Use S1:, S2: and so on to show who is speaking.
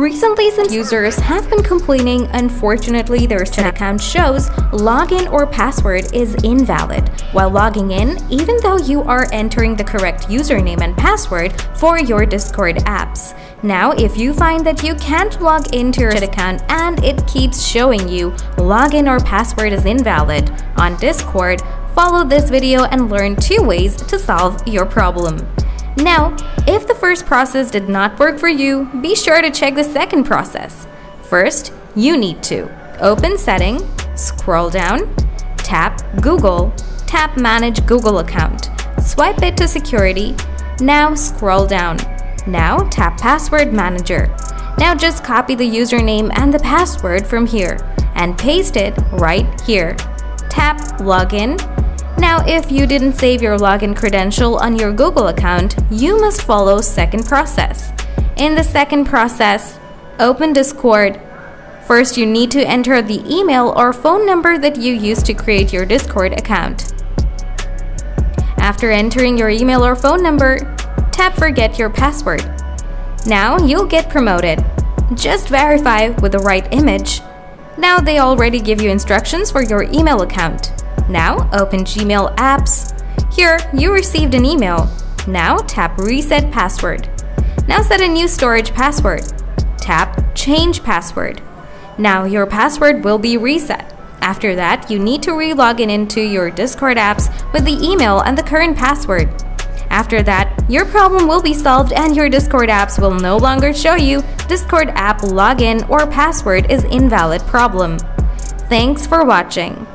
S1: Recently, some users have been complaining unfortunately their account shows login or password is invalid while logging in, even though you are entering the correct username and password for your Discord apps. Now, if you find that you can't log into your account and it keeps showing you login or password is invalid on Discord, follow this video and learn 2 ways to solve your problem. Now, if the first process did not work for you, be sure to check the second process. First, you need to open Setting, scroll down, tap Google, tap Manage Google Account, swipe it to Security, now scroll down. Now tap Password Manager. Now just copy the username and the password from here and paste it right here. Tap Login. Now, if you didn't save your login credential on your Google account, you must follow second process. In the second process, open Discord. First, you need to enter the email or phone number that you used to create your Discord account. After entering your email or phone number, tap Forget Your Password. Now you'll get promoted. Just verify with the right image. Now they already give you instructions for your email account. Now open Gmail apps. Here you received an email. Now tap Reset Password. Now set a new storage password. Tap Change Password. Now your password will be reset. After that, you need to re-log into your Discord apps with the email and the current password. After that, your problem will be solved and your Discord apps will no longer show you Discord app login or password is invalid problem. Thanks for watching.